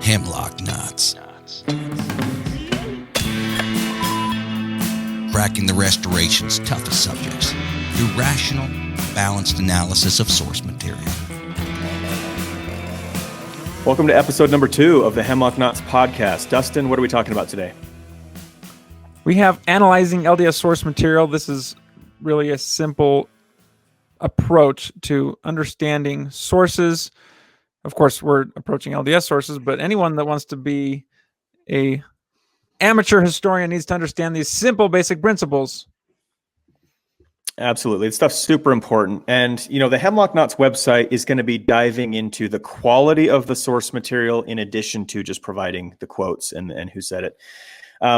Hemlock knots. Cracking the Restoration's toughest subjects through rational, balanced analysis of source material. Welcome to episode number 2 of the Hemlock Knots podcast. Dustin, what are we talking about today? We have analyzing LDS source material. This is really a simple approach to understanding sources. Of course, we're approaching LDS sources, but anyone that wants to be a amateur historian needs to understand these simple basic principles. Absolutely. This stuff's super important. And, the Hemlock Knots website is going to be diving into the quality of the source material in addition to just providing the quotes and who said it.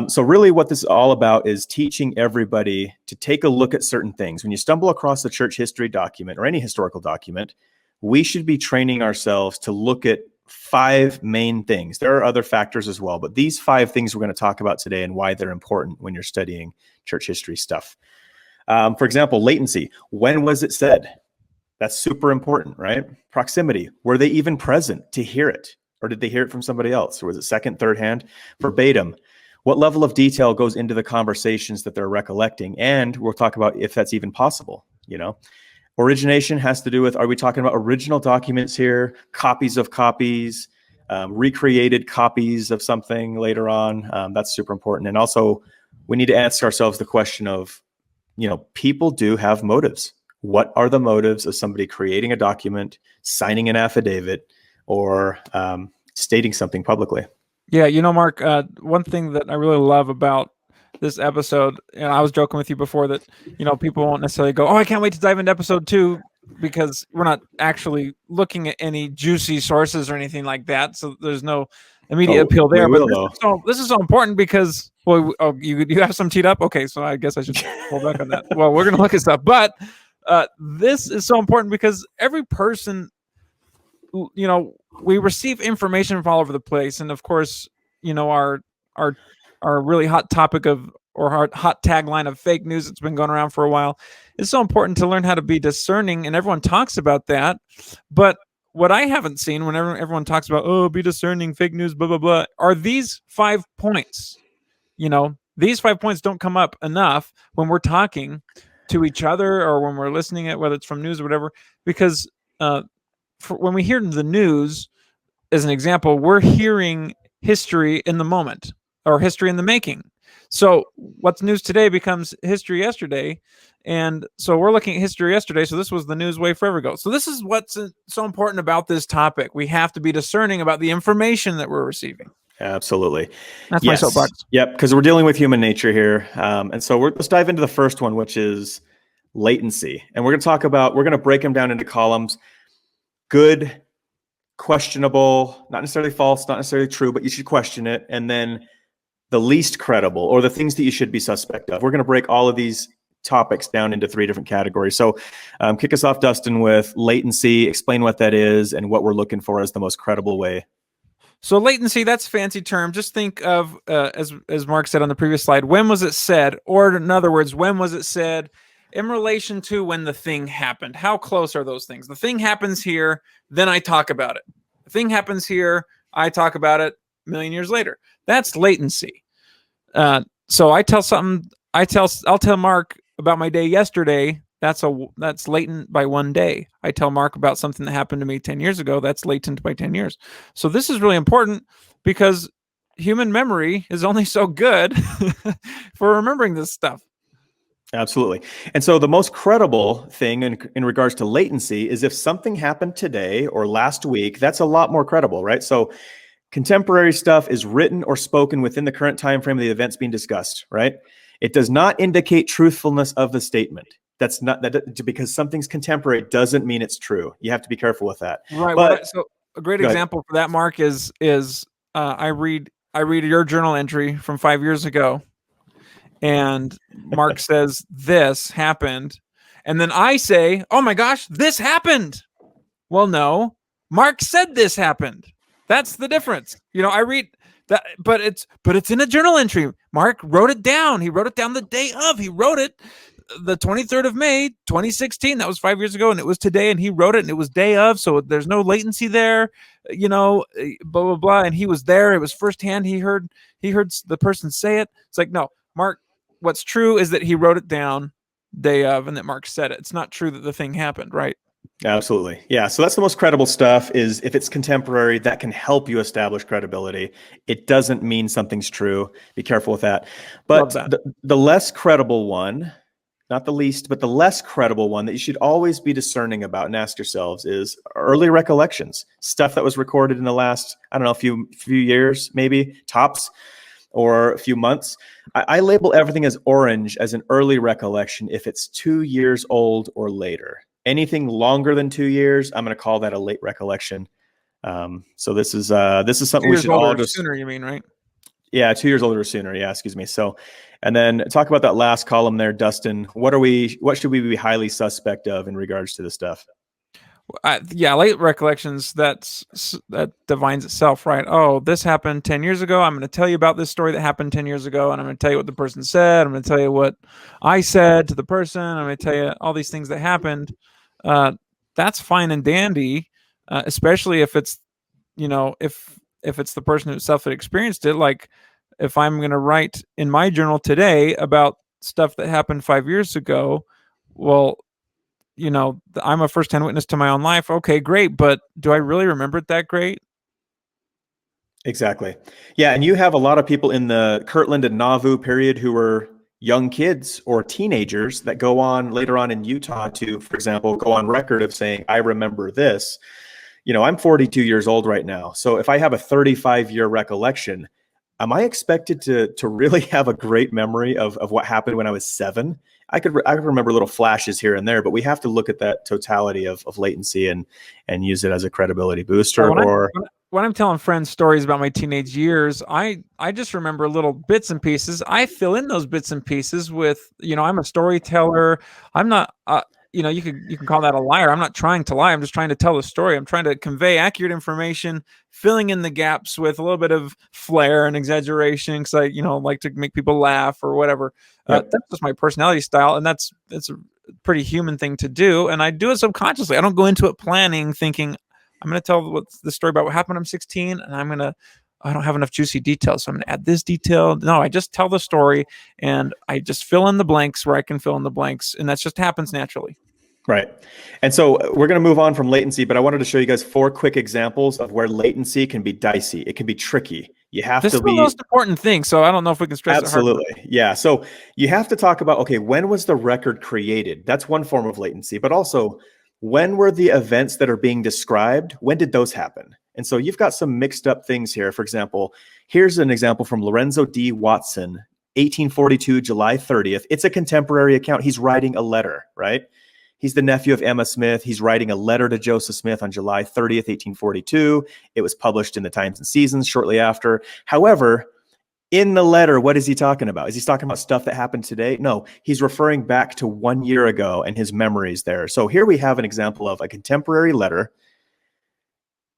So really what this is all about is teaching everybody to take a look at certain things. When you stumble across a church history document or any historical document, we should be training ourselves to look at 5 main things. There are other factors as well, but these 5 things we're going to talk about today and why they're important when you're studying church history stuff. For example, latency. When was it said? That's super important, right? Proximity. Were they even present to hear it? Or did they hear it from somebody else? Or was it second, third hand? Verbatim. What level of detail goes into the conversations that they're recollecting? And we'll talk about if that's even possible, Origination has to do with, are we talking about original documents here, copies of copies, recreated copies of something later on? That's super important. And also, we need to ask ourselves the question of, people do have motives. What are the motives of somebody creating a document, signing an affidavit, or stating something publicly? Yeah, Mark, one thing that I really love about this episode, and I was joking with you before that, people won't necessarily go, I can't wait to dive into episode 2, because we're not actually looking at any juicy sources or anything like that. So there's no immediate appeal there. But this is so important because, you have some teed up? Okay, so I guess I should pull back on that. Well, we're going to look at stuff. But this is so important because every person, we receive information from all over the place. And of course, our really hot topic our hot tagline of fake news that's been going around for a while. It's so important to learn how to be discerning, and everyone talks about that. But what I haven't seen whenever everyone talks about, be discerning, fake news, blah, blah, blah, are these 5 points. These 5 points don't come up enough when we're talking to each other or when we're listening at, whether it's from news or whatever, because when we hear the news, as an example, we're hearing history in the moment or history in the making. So what's news today becomes history yesterday. And so we're looking at history yesterday. So this was the news way forever ago. So this is what's so important about this topic. We have to be discerning about the information that we're receiving. Absolutely. That's my soapbox. Yep, because we're dealing with human nature here. And so let's dive into the first one, which is latency. And we're going to break them down into columns. Good, questionable, not necessarily false, not necessarily true, but you should question it. And then the least credible, or the things that you should be suspect of. We're going to break all of these topics down into 3 different categories. So kick us off, Dustin, with latency. Explain what that is and what we're looking for as the most credible way. So latency, that's a fancy term. Just think of, as Mark said on the previous slide, when was it said? Or in other words, when was it said in relation to when the thing happened? How close are those things? The thing happens here, then I talk about it. The thing happens here, I talk about it a million years later. That's latency. So I'll tell Mark about my day yesterday. That's latent by 1 day. I tell Mark about something that happened to me 10 years ago. That's latent by 10 years. So this is really important because human memory is only so good for remembering this stuff. Absolutely. And so the most credible thing in regards to latency is if something happened today or last week, that's a lot more credible, right? So contemporary stuff is written or spoken within the current time frame of the events being discussed, right? It does not indicate truthfulness of the statement. That's not that because something's contemporary doesn't mean it's true. You have to be careful with that. Right. So a great example for that, Mark, is I read your journal entry from 5 years ago, and Mark says this happened, and then I say, "Oh my gosh, this happened." Well, no, Mark said this happened. That's the difference. I read that, but it's in a journal entry. Mark wrote it down. He wrote it down the day of. He wrote it the 23rd of May, 2016. That was 5 years ago, and it was today, and he wrote it, and it was day of, so there's no latency there, blah, blah, blah. And he was there. It was firsthand. He heard the person say it. It's like, no, Mark, what's true is that he wrote it down day of, and that Mark said it. It's not true that the thing happened, right? Absolutely. Yeah. So that's the most credible stuff. Is if it's contemporary, that can help you establish credibility. It doesn't mean something's true. Be careful with that. But the less credible one, not the least, but the less credible one that you should always be discerning about and ask yourselves is early recollections, stuff that was recorded in the last, I don't know, few years, maybe tops, or a few months. I label everything as orange as an early recollection if it's 2 years old or later. Anything longer than 2 years, I'm going to call that a late recollection. So this is something we should all just sooner. You mean, right? Yeah, 2 years older or sooner. Yeah, excuse me. So, and then talk about that last column there, Dustin. What should we be highly suspect of in regards to this stuff? Late recollections, that defines itself, right? Oh, this happened 10 years ago. I'm going to tell you about this story that happened 10 years ago, and I'm going to tell you what the person said. I'm going to tell you what I said to the person. I'm going to tell you all these things that happened. That's fine and dandy, especially if it's, if it's the person himself that experienced it. Like if I'm going to write in my journal today about stuff that happened 5 years ago, well, I'm a first-hand witness to my own life. Okay, great. But do I really remember it that great? Exactly. Yeah. And you have a lot of people in the Kirtland and Nauvoo period who were young kids or teenagers that go on later on in Utah to, for example, go on record of saying, I remember this. I'm 42 years old right now. So if I have a 35-year recollection, am I expected to really have a great memory of what happened when I was 7? I could remember little flashes here and there, but we have to look at that totality of latency and use it as a credibility booster. When I'm telling friends stories about my teenage years, I just remember little bits and pieces. I fill in those bits and pieces with, I'm a storyteller. I'm not, you can call that a liar. I'm not trying to lie. I'm just trying to tell a story. I'm trying to convey accurate information, filling in the gaps with a little bit of flair and exaggeration because I, like to make people laugh or whatever. Yep. That's just my personality style, and that's a pretty human thing to do. And I do it subconsciously. I don't go into it planning, thinking I'm going to tell the story about what happened when I'm 16, and I don't have enough juicy details, so I'm going to add this detail. No, I just tell the story, and I just fill in the blanks where I can fill in the blanks, and that just happens naturally. Right. And so we're going to move on from latency, but I wanted to show you guys 4 quick examples of where latency can be dicey. It can be tricky. You have this to be the most important thing. So I don't know if we can stress absolutely. it hard. Yeah. So you have to talk about, okay, when was the record created? That's one form of latency, but also when were the events that are being described? When did those happen? And so you've got some mixed up things here. For example, here's an example from Lorenzo D. Watson, 1842, July 30th. It's a contemporary account. He's writing a letter, right? He's the nephew of Emma Smith. He's writing a letter to Joseph Smith on July 30th, 1842. It was published in the Times and Seasons shortly after. However, in the letter, what is he talking about? Is he talking about stuff that happened today? No, he's referring back to 1 year ago and his memories there. So here we have an example of a contemporary letter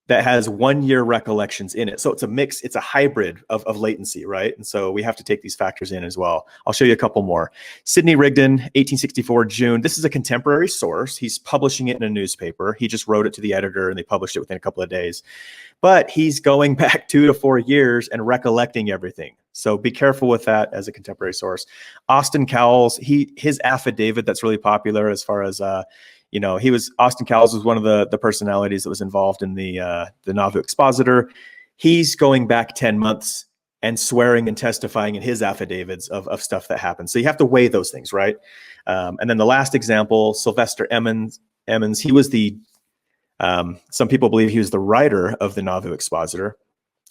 that has 1 year recollections in it. So it's a mix, it's a hybrid of latency, right? And so we have to take these factors in as well. I'll show you a couple more. Sidney Rigdon, 1864, June. This is a contemporary source. He's publishing it in a newspaper. He just wrote it to the editor and they published it within a couple of days. But he's going back 2 to 4 years and recollecting everything. So be careful with that as a contemporary source. Austin Cowles, his affidavit that's really popular as far as Austin Cowles was one of the personalities that was involved in the Nauvoo Expositor. He's going back 10 months and swearing and testifying in his affidavits of stuff that happened. So you have to weigh those things, right? And then the last example, Sylvester Emmons, he was some people believe he was the writer of the Nauvoo Expositor.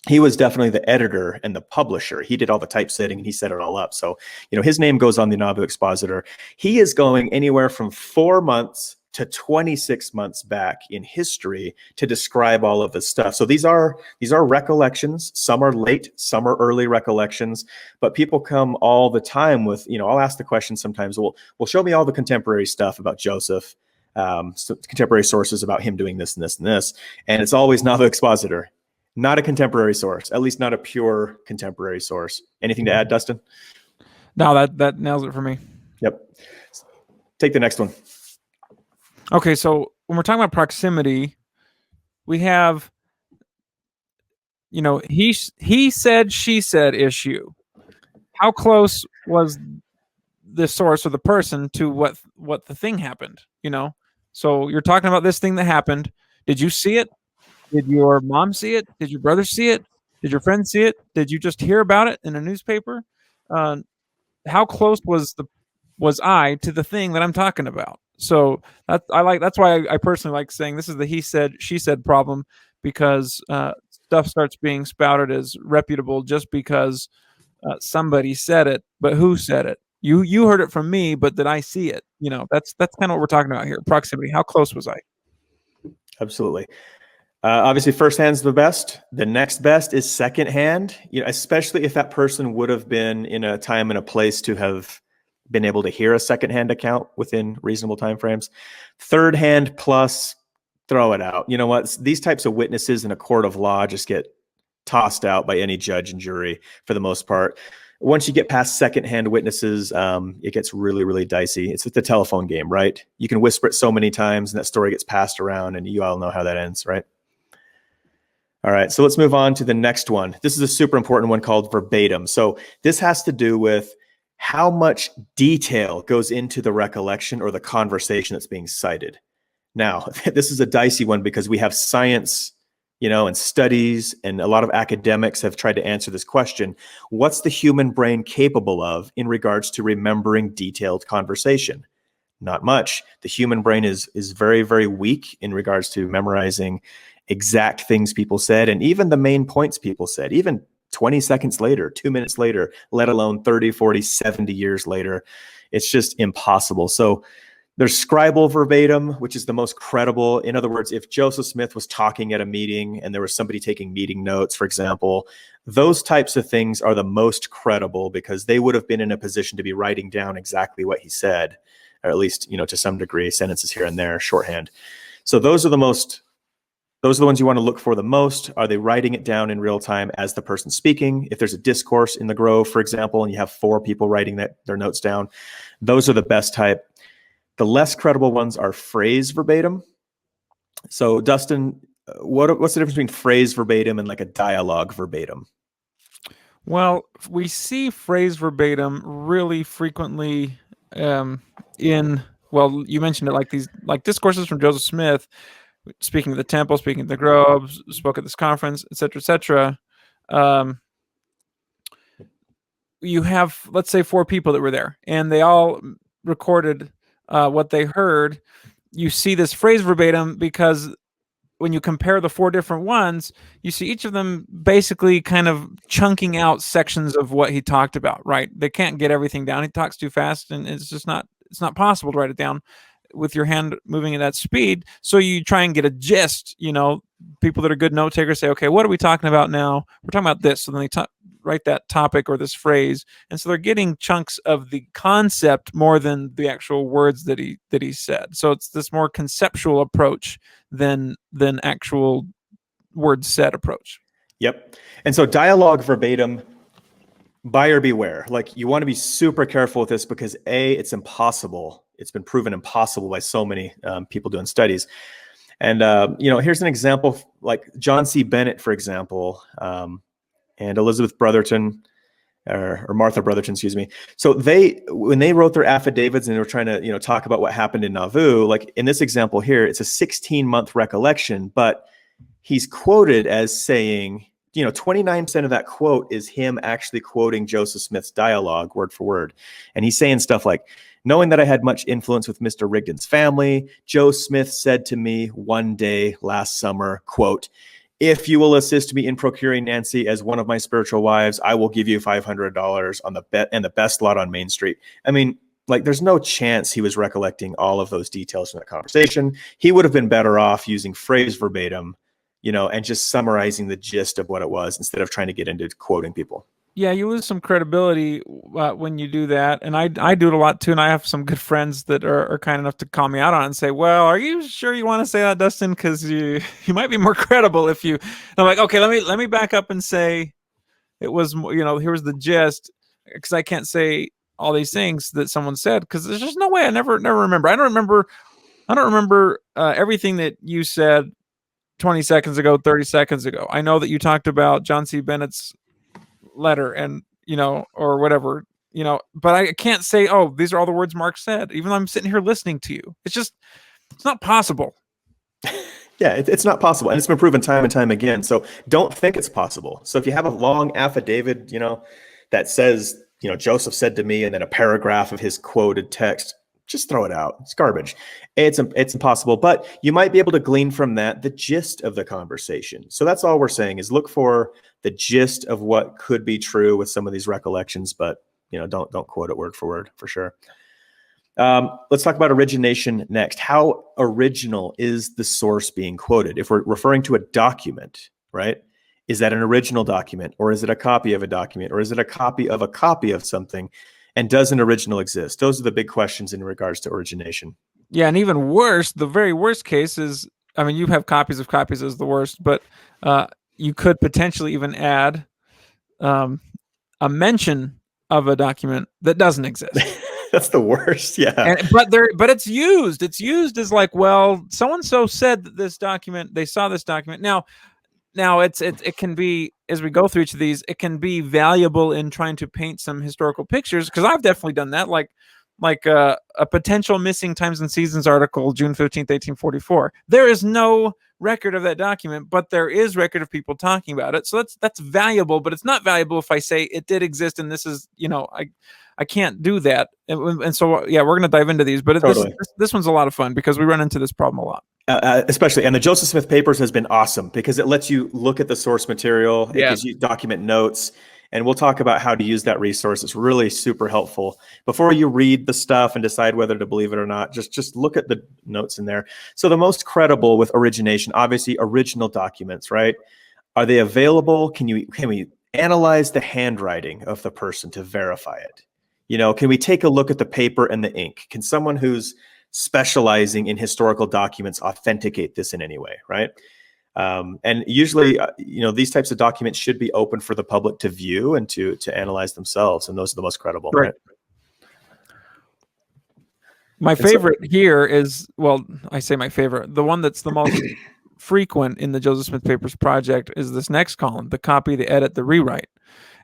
He was definitely the editor and the publisher. He did all the typesetting and he set it all up. So, his name goes on the Nauvoo Expositor. He is going anywhere from 4 months to 26 months back in history to describe all of this stuff. So these are recollections. Some are late, some are early recollections, but people come all the time with, I'll ask the question sometimes, well, show me all the contemporary stuff about Joseph, contemporary sources about him doing this and this and this. And it's always Nauvoo Expositor, not a contemporary source, at least not a pure contemporary source. Anything to add, Dustin? No, that nails it for me. Yep. Take the next one. Okay, so when we're talking about proximity, we have, he said, she said issue. How close was the source or the person to what the thing happened? So you're talking about this thing that happened. Did you see it? Did your mom see it? Did your brother see it? Did your friend see it? Did you just hear about it in a newspaper? How close was I to the thing that I'm talking about? So that's why I personally like saying this is the he said, she said problem, because stuff starts being spouted as reputable just because somebody said it, but who said it? You heard it from me, but did I see it? That's kind of what we're talking about here. Proximity. How close was I? Absolutely. Obviously, firsthand is the best. The next best is secondhand. Especially if that person would have been in a time and a place to have been able to hear a secondhand account within reasonable timeframes. Third hand plus, throw it out. You know what? These types of witnesses in a court of law just get tossed out by any judge and jury for the most part. Once you get past secondhand witnesses, it gets really, really dicey. It's like the telephone game, right? You can whisper it so many times and that story gets passed around, and you all know how that ends, right? All right, so let's move on to the next one. This is a super important one called verbatim. So this has to do with how much detail goes into the recollection or the conversation that's being cited. Now, this is a dicey one because we have science, and studies, and a lot of academics have tried to answer this question. What's the human brain capable of in regards to remembering detailed conversation? Not much. The human brain is very, very weak in regards to memorizing exact things people said, and even the main points people said, even 20 seconds later, 2 minutes later, let alone 30, 40, 70 years later. It's just impossible. So there's scribal verbatim, which is the most credible. In other words, if Joseph Smith was talking at a meeting and there was somebody taking meeting notes, for example, those types of things are the most credible because they would have been in a position to be writing down exactly what he said, or at least, to some degree, sentences here and there, shorthand. So those are the ones you want to look for the most. Are they writing it down in real time as the person speaking? If there's a discourse in the Grove, for example, and you have 4 people writing their notes down, those are the best type. The less credible ones are phrase verbatim. So Dustin, what's the difference between phrase verbatim and like a dialogue verbatim? Well, we see phrase verbatim really frequently you mentioned it, like discourses from Joseph Smith, speaking at the temple, speaking at the Grove, spoke at this conference, etc., etc. You have, let's say, 4 people that were there, and they all recorded what they heard. You see this phrase verbatim because when you compare the 4 different ones, you see each of them basically kind of chunking out sections of what he talked about, right? They can't get everything down. He talks too fast, and it's not possible to write it down with your hand moving at that speed. So you try and get a gist. People that are good note takers say, okay, what are we talking about now? We're talking about this. So then they write that topic or this phrase. And so they're getting chunks of the concept more than the actual words that he said. So it's this more conceptual approach than actual words said approach. Yep. And so dialogue verbatim, buyer beware. Like, you want to be super careful with this because it's impossible. It's been proven impossible by so many people doing studies. And, here's an example, like John C. Bennett, for example, and Elizabeth Brotherton, or Martha Brotherton, excuse me. So when they wrote their affidavits and they were trying to, talk about what happened in Nauvoo, like in this example here, it's a 16-month recollection, but he's quoted as saying, 29% of that quote is him actually quoting Joseph Smith's dialogue word for word. And he's saying stuff like, knowing that I had much influence with Mr. Rigdon's family, Joe Smith said to me one day last summer, quote, if you will assist me in procuring Nancy as one of my spiritual wives, I will give you $500 on the best lot on Main Street. I mean, like, there's no chance he was recollecting all of those details from that conversation. He would have been better off using phrase verbatim, and just summarizing the gist of what it was instead of trying to get into quoting people. Yeah, you lose some credibility when you do that, and I do it a lot too. And I have some good friends that are kind enough to call me out on it and say, "Well, are you sure you want to say that, Dustin? Because you might be more credible if you." And I'm like, "Okay, let me back up and say it was, here was the gist, because I can't say all these things that someone said, because there's just no way. I never remember. I don't remember everything that you said 20 seconds ago, 30 seconds ago. I know that you talked about John C. Bennett's letter and, or whatever, but I can't say, oh, these are all the words Mark said, even though I'm sitting here listening to you. It's not possible. Yeah, it's not possible. And it's been proven time and time again. So don't think it's possible. So if you have a long affidavit, that says, Joseph said to me, and then a paragraph of his quoted text, just throw it out. It's garbage. It's impossible. But you might be able to glean from that the gist of the conversation. So that's all we're saying is look for the gist of what could be true with some of these recollections, but don't quote it word for word for sure. Let's talk about origination next. How original is the source being quoted? If we're referring to a document, right? Is that an original document, or is it a copy of a document, or is it a copy of something? And does an original exist? Those are the big questions in regards to origination. Yeah, and even worse, the very worst case is, you have copies of copies is the worst, but you could potentially even add a mention of a document that doesn't exist. That's the worst. Yeah. But it's used. It's used as like, well, so and so said that they saw this document. Now it can be, as we go through each of these, it can be valuable in trying to paint some historical pictures, because I've definitely done that. Like a potential missing times and seasons article, June 15th, 1844. There is no record of that document, but there is record of people talking about it. So that's valuable, but it's not valuable if I say it did exist and this is, I can't do that. And so, yeah, we're going to dive into these, but totally. This one's a lot of fun because we run into this problem a lot. Especially, and the Joseph Smith papers has been awesome because it lets you look at the source material. It gives you document notes. And we'll talk about how to use that resource. It's really super helpful. Before you read the stuff and decide whether to believe it or not, just look at the notes in there. So the most credible with origination, obviously original documents, right? Are they available? Can we analyze the handwriting of the person to verify it? Can we take a look at the paper and the ink? Can someone who's specializing in historical documents authenticate this in any way, right? And usually, these types of documents should be open for the public to view and to analyze themselves. And those are the most credible. Right? My favorite here is, well, I say my favorite, the one that's the most frequent in the Joseph Smith Papers project is this next column, the copy, the edit, the rewrite.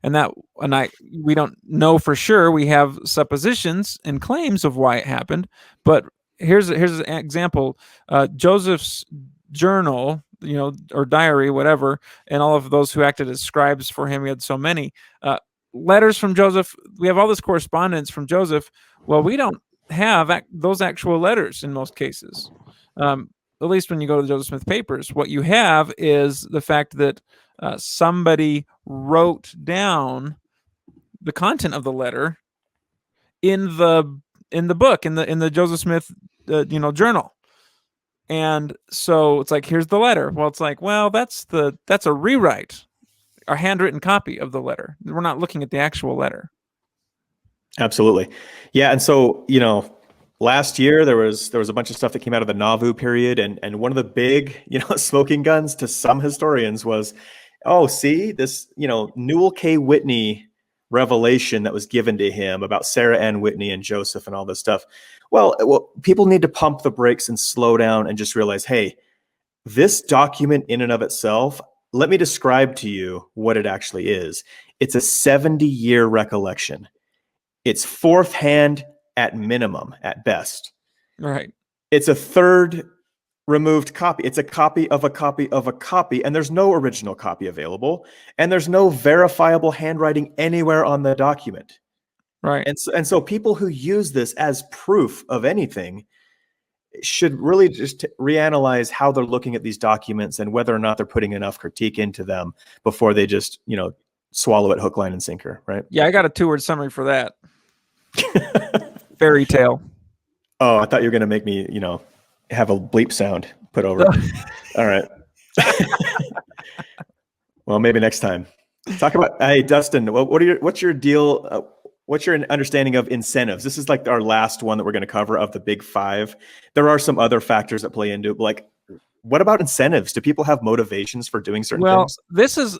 We don't know for sure. We have suppositions and claims of why it happened. But here's an example. Joseph's journal, or diary, whatever, and all of those who acted as scribes for him, he had so many letters from Joseph. We have all this correspondence from Joseph. Well, we don't have those actual letters in most cases. At least when you go to the Joseph Smith Papers, what you have is the fact that somebody wrote down the content of the letter in the book, in the Joseph Smith journal. And so it's like, here's the letter. Well, it's like, well, that's a rewrite, a handwritten copy of the letter. We're not looking at the actual letter. Absolutely. Yeah. And so, last year there was a bunch of stuff that came out of the Nauvoo period. And one of the big, smoking guns to some historians was, oh, see this, Newell K. Whitney revelation that was given to him about Sarah Ann Whitney and Joseph and all this stuff. Well, people need to pump the brakes and slow down and just realize, hey, this document in and of itself, let me describe to you what it actually is. It's a 70-year recollection. It's fourth hand at minimum, at best. Right. It's a third removed copy. It's a copy of a copy of a copy, and there's no original copy available, and there's no verifiable handwriting anywhere on the document. Right. And so people who use this as proof of anything should really just reanalyze how they're looking at these documents and whether or not they're putting enough critique into them before they just, swallow it hook, line, and sinker, right? Yeah, I got a 2-word summary for that. Fairy tale. Oh, I thought you were going to make me, have a bleep sound put over it. All right. Well, maybe next time. Talk about, hey, Dustin, what's your deal? What's your understanding of incentives? This is like our last one that we're going to cover of the big 5. There are some other factors that play into it. Like, what about incentives? Do people have motivations for doing certain things? Well, this is,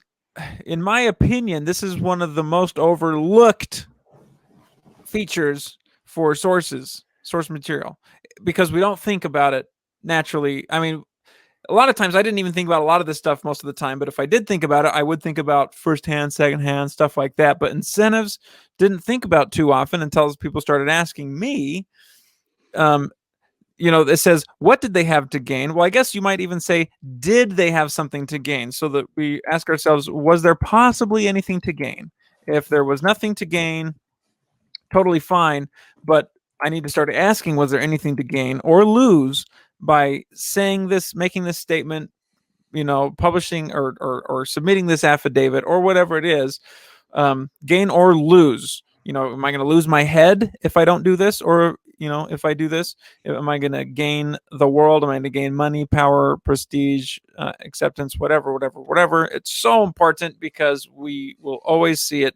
in my opinion, this is one of the most overlooked features for source material, because we don't think about it naturally. I mean, a lot of times I didn't even think about a lot of this stuff most of the time, but if I did think about it, I would think about firsthand, secondhand, stuff like that. But incentives didn't think about too often until people started asking me. It says, what did they have to gain? Well, I guess you might even say, did they have something to gain? So that we ask ourselves, was there possibly anything to gain? If there was nothing to gain, totally fine. But I need to start asking, was there anything to gain or lose by saying this, making this statement, publishing or submitting this affidavit or whatever it is, gain or lose? Am I going to lose my head if I don't do this? Or, if I do this, am I going to gain the world? Am I going to gain money, power, prestige, acceptance, whatever? It's so important because we will always see it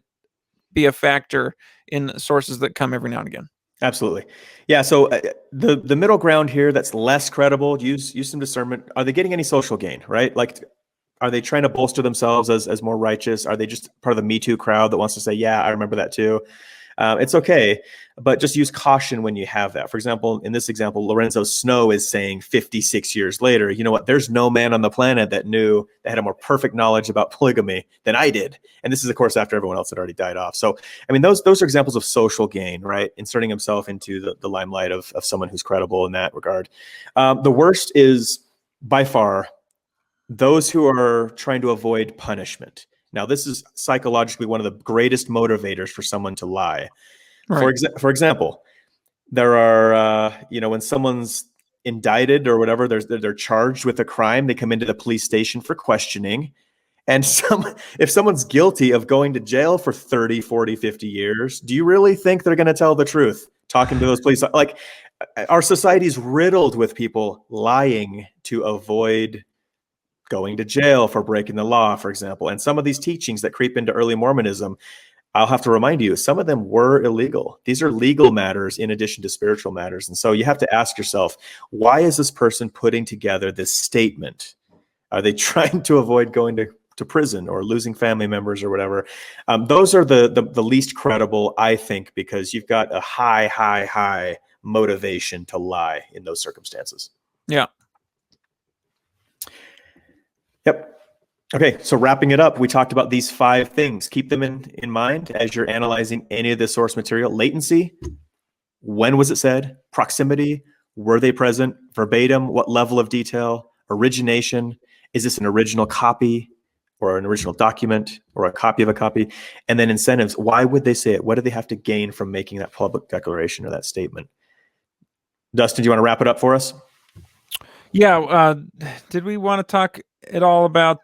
be a factor in sources that come every now and again. Absolutely. Yeah. So the middle ground here that's less credible, use some discernment. Are they getting any social gain, right? Like, are they trying to bolster themselves as more righteous? Are they just part of the Me Too crowd that wants to say, yeah, I remember that too? It's okay, but just use caution when you have that. For example, in this example, Lorenzo Snow is saying 56 years later, you know what, there's no man on the planet that had a more perfect knowledge about polygamy than I did. And this is, of course, after everyone else had already died off. So, I mean, those are examples of social gain, right? Inserting himself into the limelight of someone who's credible in that regard. The worst is, by far, those who are trying to avoid punishment. Now, this is psychologically one of the greatest motivators for someone to lie. Right. For example, there are, when someone's indicted or whatever, they're charged with a crime, they come into the police station for questioning. And if someone's guilty of going to jail for 30, 40, 50 years, do you really think they're going to tell the truth? Talking to those police, like, our society's riddled with people lying to avoid going to jail for breaking the law, for example. And some of these teachings that creep into early Mormonism, I'll have to remind you, some of them were illegal. These are legal matters in addition to spiritual matters. And so you have to ask yourself, why is this person putting together this statement? Are they trying to avoid going to prison or losing family members or whatever? Those are the least credible, I think, because you've got a high motivation to lie in those circumstances. Yeah. Yep. Okay, so wrapping it up, we talked about these 5 things. Keep them in mind as you're analyzing any of the source material. Latency, when was it said? Proximity, were they present? Verbatim, what level of detail? Origination, is this an original copy or an original document or a copy of a copy? And then incentives, why would they say it? What do they have to gain from making that public declaration or that statement? Dustin, do you want to wrap it up for us? Yeah. Did we want to talk at all about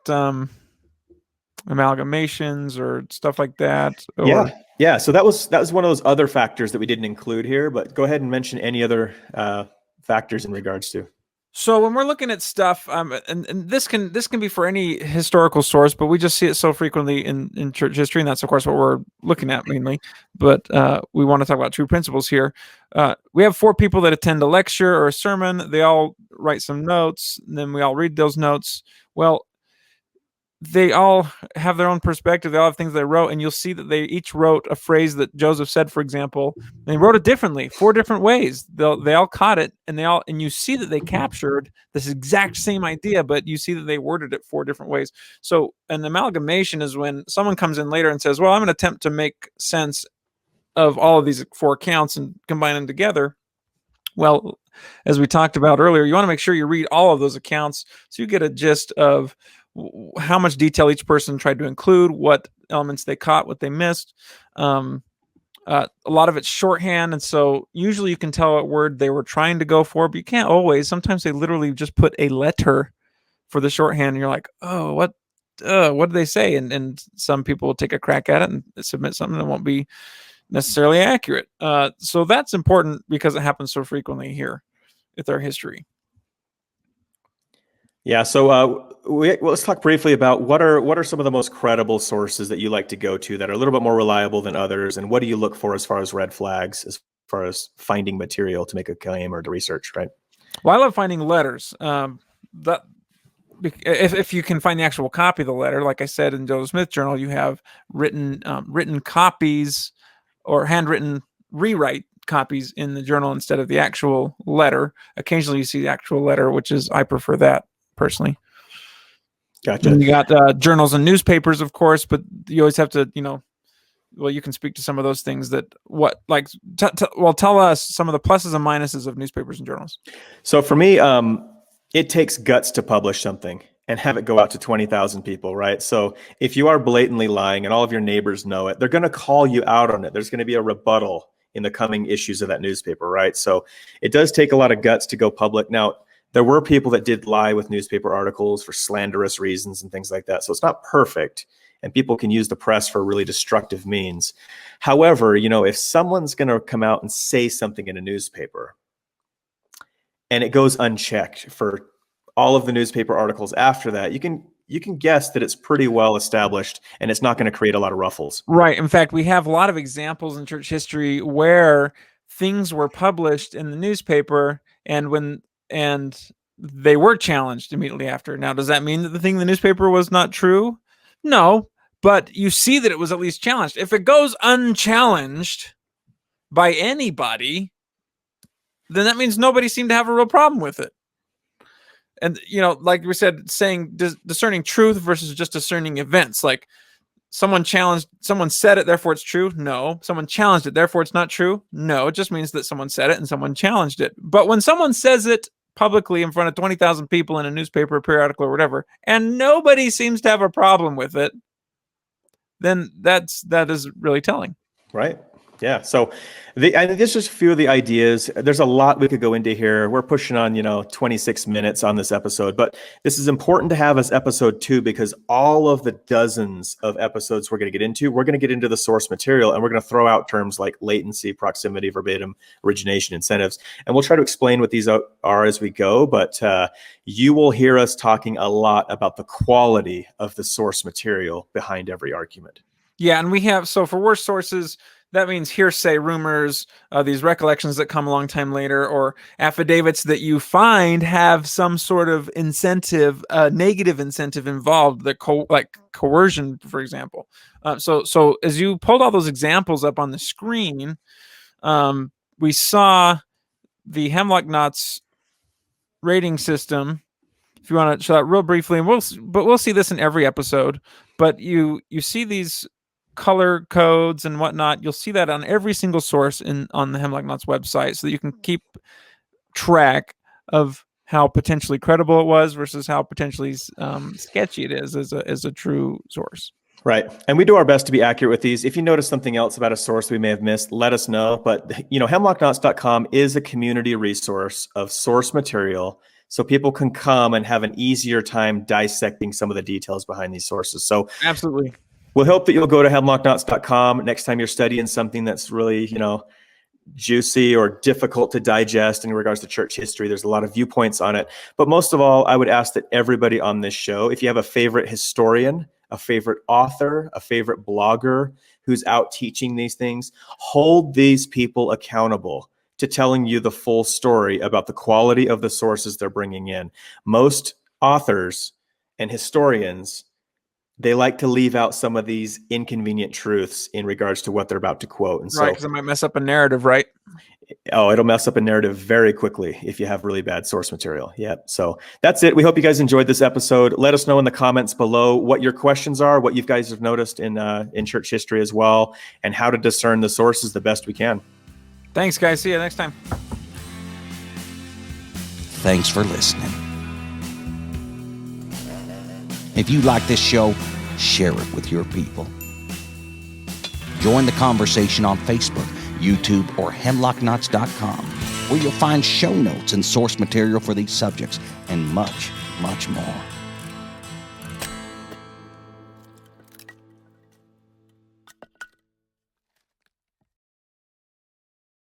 amalgamations or stuff like that? Or... Yeah. So that was one of those other factors that we didn't include here, but go ahead and mention any other factors in regards to. So when we're looking at stuff, and this can be for any historical source, but we just see it so frequently in church history, and that's of course what we're looking at mainly. But we want to talk about true principles here. We have 4 people that attend a lecture or a sermon. They all write some notes, and then we all read those notes. Well, they all have their own perspective. They all have things they wrote, and you'll see that they each wrote a phrase that Joseph said, for example. They wrote it differently, 4 different ways. They all caught it, and you see that they captured this exact same idea, but you see that they worded it 4 different ways. So an amalgamation is when someone comes in later and says, well, I'm going to attempt to make sense of all of these 4 accounts and combine them together. Well, as we talked about earlier, you want to make sure you read all of those accounts so you get a gist of how much detail each person tried to include, what elements they caught, what they missed. A lot of it's shorthand, and so usually you can tell what word they were trying to go for, but you can't always. Sometimes they literally just put a letter for the shorthand, and you're like, oh, what did they say? And some people will take a crack at it and submit something that won't be necessarily accurate. So that's important because it happens so frequently here with our history. Yeah, so let's talk briefly about what are some of the most credible sources that you like to go to that are a little bit more reliable than others, and what do you look for as far as red flags, as far as finding material to make a claim or to research, right? Well, I love finding letters. If you can find the actual copy of the letter, like I said in Joseph Smith Journal, you have written copies or handwritten rewrite copies in the journal instead of the actual letter. Occasionally you see the actual letter, which is, I prefer that personally. Gotcha. And you got journals and newspapers, of course, but you always have to, well, you can speak to some of those things tell us some of the pluses and minuses of newspapers and journals. So for me, it takes guts to publish something and have it go out to 20,000 people, right? So if you are blatantly lying and all of your neighbors know it, they're going to call you out on it. There's going to be a rebuttal in the coming issues of that newspaper, right? So it does take a lot of guts to go public. Now, there were people that did lie with newspaper articles for slanderous reasons and things like that. So it's not perfect, and people can use the press for really destructive means. However, if someone's going to come out and say something in a newspaper and it goes unchecked for all of the newspaper articles after that, you can guess that it's pretty well established and it's not going to create a lot of ruffles. Right. In fact, we have a lot of examples in church history where things were published in the newspaper and they were challenged immediately after. Now, does that mean that the thing in the newspaper was not true? No, but you see that it was at least challenged. If it goes unchallenged by anybody, then that means nobody seemed to have a real problem with it. And, like we said, saying discerning truth versus just discerning events. Like someone said it, therefore it's true. No. Someone challenged it, therefore it's not true. No, it just means that someone said it and someone challenged it. But when someone says it publicly in front of 20,000 people in a newspaper, periodical, or whatever, and nobody seems to have a problem with it, then that is really telling. Right. Yeah. So I think there's just a few of the ideas. There's a lot we could go into here. We're pushing on, 26 minutes on this episode, but this is important to have as episode 2 because all of the dozens of episodes we're going to get into the source material, and we're going to throw out terms like latency, proximity, verbatim, origination, incentives. And we'll try to explain what these are as we go, but you will hear us talking a lot about the quality of the source material behind every argument. Yeah. And so for worse sources, that means hearsay, rumors, these recollections that come a long time later, or affidavits that you find have some sort of incentive, negative incentive involved, like coercion, for example. So as you pulled all those examples up on the screen, we saw the Hemlock Knots rating system. If you want to show that real briefly, and we'll see this in every episode. But you see these color codes and whatnot. You'll see that on every single source on the Hemlock Knots website, so that you can keep track of how potentially credible it was versus how potentially sketchy it is as a true source. Right. And we do our best to be accurate with these. If you notice something else about a source we may have missed, let us know. But, hemlockknots.com is a community resource of source material, so people can come and have an easier time dissecting some of the details behind these sources. So absolutely. We'll hope that you'll go to hemlockknots.com next time you're studying something that's really, juicy or difficult to digest in regards to church history. There's a lot of viewpoints on it. But most of all, I would ask that everybody on this show, if you have a favorite historian, a favorite author, a favorite blogger who's out teaching these things, hold these people accountable to telling you the full story about the quality of the sources they're bringing in. Most authors and historians, they like to leave out some of these inconvenient truths in regards to what they're about to quote. And right, because it might mess up a narrative, right? Oh, it'll mess up a narrative very quickly if you have really bad source material. Yeah. So that's it. We hope you guys enjoyed this episode. Let us know in the comments below what your questions are, what you guys have noticed in church history as well, and how to discern the sources the best we can. Thanks, guys. See you next time. Thanks for listening. If you like this show, share it with your people. Join the conversation on Facebook, YouTube, or hemlockknots.com, where you'll find show notes and source material for these subjects and much, much more.